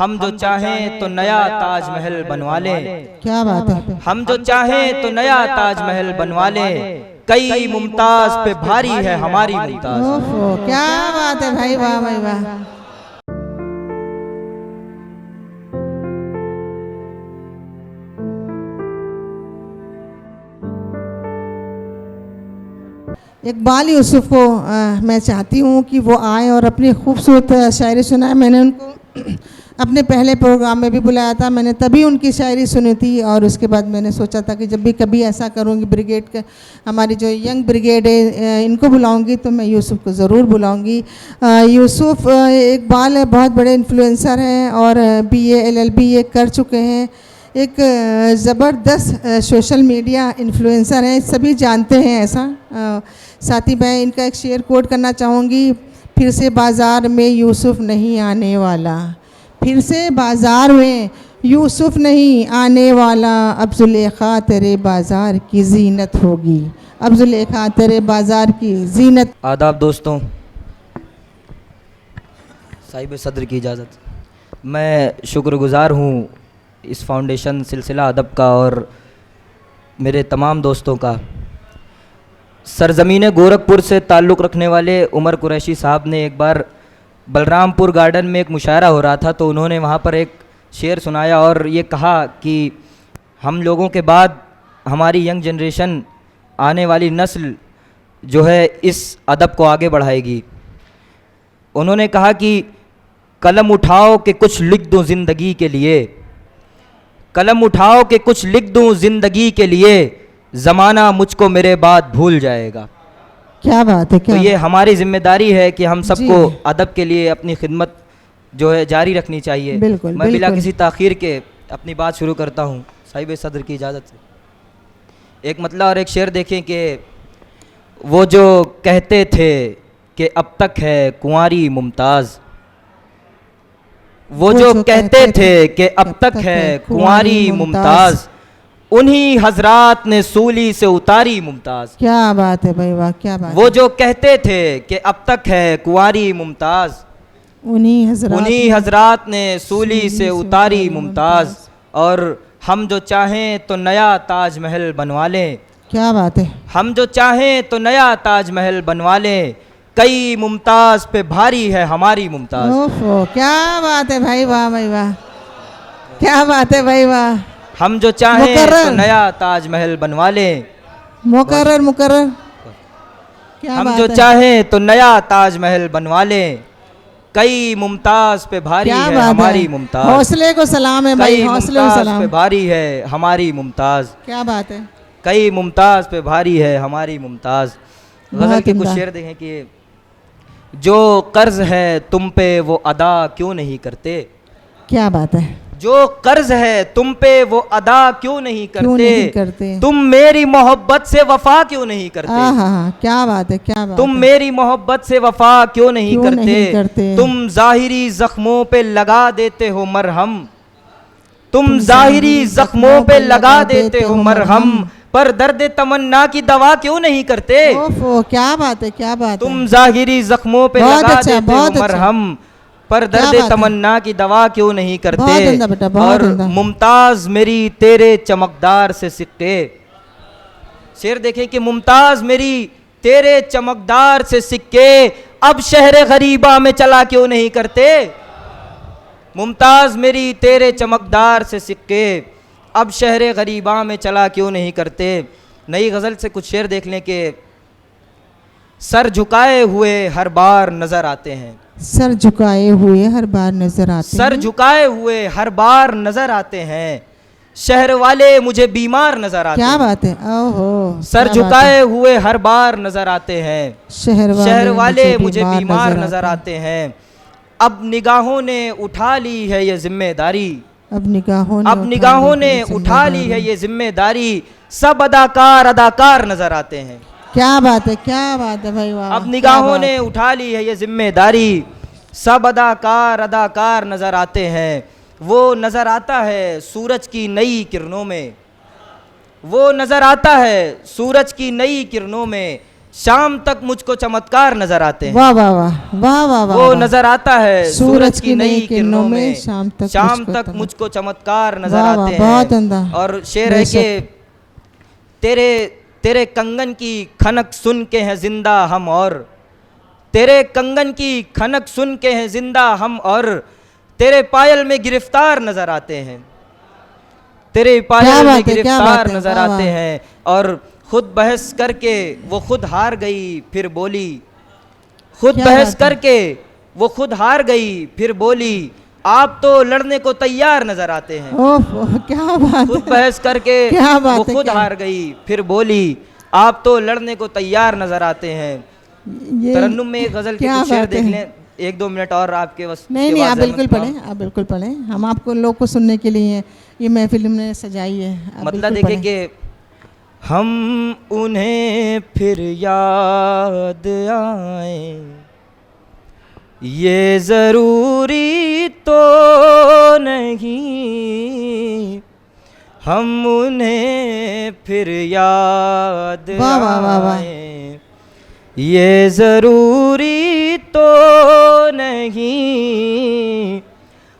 हम जो चाहें तो नया ताजमहल बनवा लें। क्या बात है। हम जो चाहें तो नया ताजमहल बनवा लें। कई मुमताज पे भारी है हमारी मुमताज। ओहो, क्या बात है भाई, वाह भाई वाह। इकबाल यूसुफ को मैं चाहती हूँ कि वो आए और अपनी खूबसूरत शायरी सुनाए। मैंने उनको अपने पहले प्रोग्राम में भी बुलाया था, मैंने तभी उनकी शायरी सुनी थी और उसके बाद मैंने सोचा था कि जब भी कभी ऐसा करूँगी, ब्रिगेड का हमारी जो यंग ब्रिगेड है इनको बुलाऊँगी तो मैं यूसुफ को ज़रूर बुलाऊँगी। यूसुफ इकबाल बहुत बड़े इन्फ्लुएंसर हैं और BA LLB ये कर चुके हैं। एक ज़बरदस्त सोशल मीडिया इन्फ्लुएंसर हैं, सभी जानते हैं ऐसा। साथ ही मैं इनका एक शेर कोट करना चाहूँगी। फिर से बाज़ार में यूसुफ नहीं आने वाला, फिर से बाज़ार में यूसुफ नहीं आने वाला। अब जुलेखा तेरे बाज़ार की जीनत होगी, अब जुलेखा तेरे बाज़ार की जीनत। आदाब दोस्तों, साहिब सदर की इजाज़त। मैं शुक्रगुज़ार हूँ इस फाउंडेशन सिलसिला अदब का और मेरे तमाम दोस्तों का। सरज़मीन गोरखपुर से ताल्लुक़ रखने वाले उमर कुरैशी साहब ने एक बार बलरामपुर गार्डन में एक मुशायरा हो रहा था तो उन्होंने वहाँ पर एक शेर सुनाया और ये कहा कि हम लोगों के बाद हमारी यंग जनरेशन, आने वाली नस्ल जो है इस अदब को आगे बढ़ाएगी। उन्होंने कहा कि कलम उठाओ कि कुछ लिख दूँ ज़िंदगी के लिए, कलम उठाओ कि कुछ लिख दूँ ज़िंदगी के लिए, ज़माना मुझको मेरे बाद भूल जाएगा। क्या बात है। क्या तो ये हमारी जिम्मेदारी है कि हम सबको अदब के लिए अपनी खिदमत जो है जारी रखनी चाहिए। बिल्कुल, मैं बिला बिल्कुल। किसी ताख़ीर के अपनी बात शुरू करता हूँ साहिब सदर की इजाज़त से। एक मतला और एक शेर देखें कि वो जो कहते थे कि अब तक है कुंवारी मुमताज़, वो जो कहते थे कि अब तक है कुंवारी मुमताज़, उन्हीं हजरात ने सूली से उतारी मुमताज़। क्या बात है भाई वाह, क्या बात। वो जो कहते थे कि अब तक है कुंवारी मुमताज़, उन्हीं हजरात ने सूली से उतारी मुमताज़। और हम जो चाहें तो नया ताजमहल बनवा लें। क्या बात है। हम जो चाहें तो नया ताजमहल बनवा लें। कई मुमताज़ पे भारी है हमारी मुमताज़। ओफो, क्या बात है भाई वाह भाई वाह, क्या बात है भाई वाह। हम जो चाहें तो नया ताजमहल बनवा लें। मुकर्रर मुकर्रर। क्या हम बात जो है। चाहें तो नया ताजमहल बनवा लें। कई मुमताज़ पे भारी क्या है बात हमारी है। मुमताज़। हौसले को सलाम है भाई, कई हौसले को मुमताज़ सलाम। पे भारी है हमारी मुमताज़। क्या बात है। कई मुमताज़ पे भारी है हमारी मुमताज़। गज़ल के कुछ शेर देखें कि जो कर्ज है तुम पे वो अदा क्यों नहीं करते। क्या बात है। जो कर्ज है तुम पे वो अदा क्यों नहीं क्यों नहीं करते। तुम मेरी मोहब्बत से वफा क्यों नहीं करते। हाँ, क्या बात है, क्या बात तुम है। मेरी मोहब्बत से वफा क्यों नहीं नहीं करते। तुम ज़ाहिरी ज़ख्मों पे लगा देते हो मरहम, तुम ज़ाहिरी ज़ख्मों पे लगा देते हो मरहम, पर दर्द तमन्ना की दवा क्यों नहीं करते। ओफो, क्या बात है, क्या बात है। तुम ज़ाहिरी ज़ख्मों पे लगा देते हो मरहम, पर दर्द तमन्ना की दवा क्यों नहीं करते। और मुमताज़ मेरी तेरे चमकदार से सिक्के। शेर देखें कि मुमताज़ मेरी तेरे चमकदार से सिक्के, अब शहर गरीबा में चला क्यों नहीं करते। मुमताज़ मेरी तेरे चमकदार से सिक्के, अब शहर गरीबा में चला क्यों नहीं करते। नई गज़ल से कुछ शेर देख लें कि सर झुकाए हुए हर बार नज़र आते हैं। सर झुकाए हुए हर बार नजर आते हैं। सर झुकाए हुए हर बार नजर आते हैं। शहर वाले मुझे बीमार नजर आते हैं। क्या बात है। ओहो, सर झुकाए हुए हर बार नजर आते हैं। शहर वाले मुझे बीमार नजर आते हैं। अब निगाहों ने उठा ली है ये जिम्मेदारी, अब निगाहों ने उठा ली है ये जिम्मेदारी, सब अदाकार अदाकार नजर आते हैं। क्या बात है, क्या बात है भाई वाह। अब निगाहों ने उठा ली है ये जिम्मेदारी, सब अदाकार अदाकार नजर आते हैं। वो नजर आता है सूरज की नई किरणों में, वो नजर आता है सूरज की नई किरणों में, शाम तक मुझको चमत्कार नजर आते हैं। वाह वाह वाह वाह वाह वाह वो वाह। नजर आता है सूरज की नई किरणों में, शाम तक मुझको चमत्कार नजर वाह वाह, आते बहुत हैं। उम्दा। और शेर है कि तेरे तेरे कंगन की खनक सुन के हैं जिंदा हम, और तेरे कंगन की खनक सुन के हैं जिंदा हम, और तेरे पायल में गिरफ्तार नजर आते हैं, तेरे पायल में गिरफ्तार नजर आते हैं। और खुद बहस करके वो खुद हार गई फिर बोली, खुद बहस करके वो खुद हार गई फिर बोली, आप तो लड़ने को तैयार नजर आते हैं। ओह क्या बात खुद है। बहस करके क्या बात वो है, खुद क्या? हार गई फिर बोली, आप तो लड़ने को तैयार नजर आते हैं। ये तरन्नुम में एक गजल के क्या कुछ शेर बात देख है। लें, 1-2 मिनट और आपके बस। नहीं नहीं, आप बिल्कुल पढ़ें, आप बिल्कुल पढ़ें, हम आपको लोग को सुनने के लिए ये महफिल हमने सजाई है। आप मतलब बिल्कुल देखिए पढ़ें। कि हम उन्हें फिर याद आए, ये ज़रूरी तो नहीं, हम उन्हें फिर याद वाह वाह वाह वाह। आए, ये ज़रूरी तो नहीं,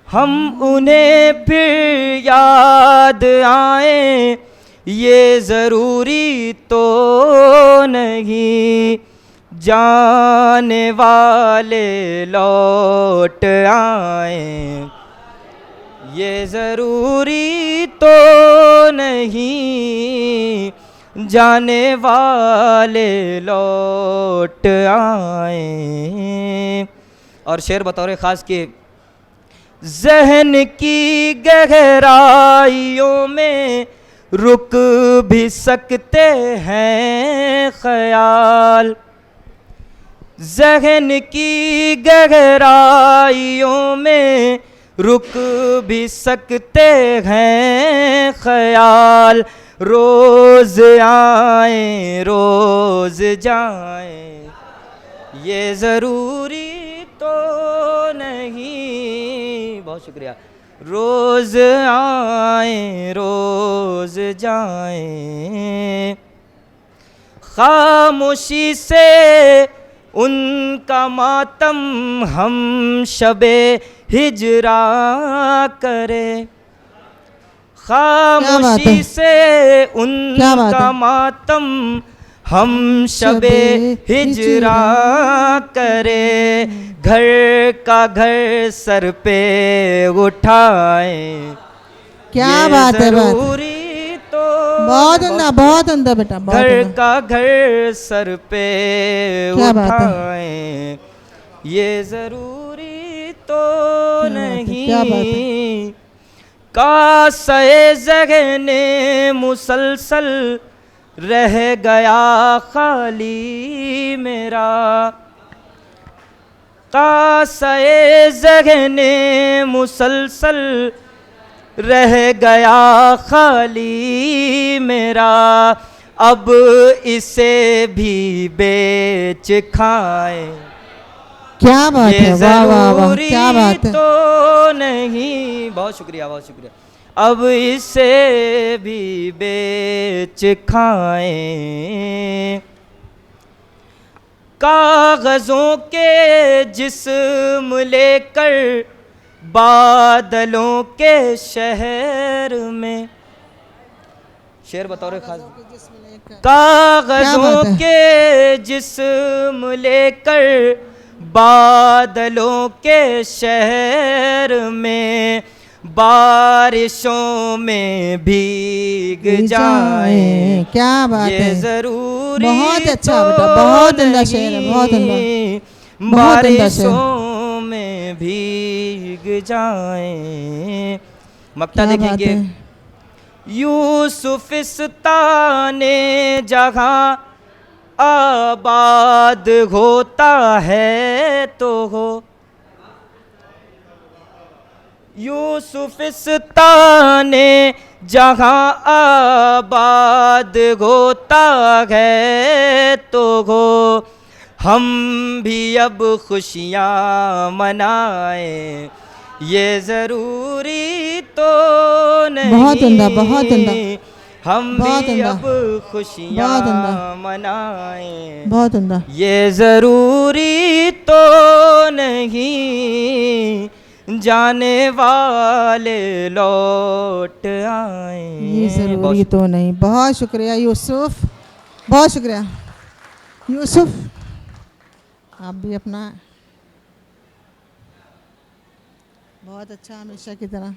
हम उन्हें फिर याद आए, ये ज़रूरी तो नहीं, जाने वाले लौट आए, ये ज़रूरी तो नहीं, जाने वाले लौट आए। और शेर बतौर ख़ास के ज़हन की गहराइयों में रुक भी सकते हैं ख़याल, ज़हन की गहराइयों में रुक भी सकते हैं ख़याल, रोज़ आए रोज़ जाएं, ये ज़रूरी तो नहीं। बहुत शुक्रिया। रोज़ आए रोज़ जाएं, खामोशी से उनका मातम हम शबे हिजरा करें, खामोशी से उनका मातम हम शबे हिजरा करे, घर का घर सर पे उठाए, क्या बात है, ज़रूरी तो बहुत उम्दा, बहुत उम्दा बेटा, घर का घर सर पे उठाए, ये ज़रूरी तो नहीं, कासे ज़हने मुसलसल रह गया खाली मेरा, कासे ज़हने मुसलसल रह गया खाली मेरा, अब इसे भी बेच खाए, क्या बात है, वाह वाह वाह, क्या बात है। तो नहीं। बहुत शुक्रिया, बहुत शुक्रिया। अब इसे भी बेच खाएं, कागज़ों के जिस्म लेकर बादलों के शहर में, शेर बतौर खास, कागज़ों के जिस्म लेकर बादलों के शहर में, बारिशों में भीग जाएं, क्या बात है, ये ज़रूरी बहुत अच्छा बेटा, बहुत उम्दा शेर है, बहुत उम्दा, बारिशों में भीग जाएं। मक्ता देखेंगे, यूसुफिस्ताने जहाँ आबाद होता है तो हो, यूसुफिस्ताने जहाँ आबाद होता है तो हो, हम भी अब खुशियाँ मनाएं, ये ज़रूरी तो नहीं, बहुत उम्दा, बहुत उम्दा, हम बहुत भी उम्दा, अब बहुत खुशियाँ उम्दा, मनाएं। बहुत उम्दा। ये ज़रूरी तो नहीं जाने वाले लौट ये आए। बहुत ज़रूरी तो नहीं। बहुत शुक्रिया यूसुफ, बहुत शुक्रिया यूसुफ। आप भी अपना बहुत अच्छा हमेशा की तरह।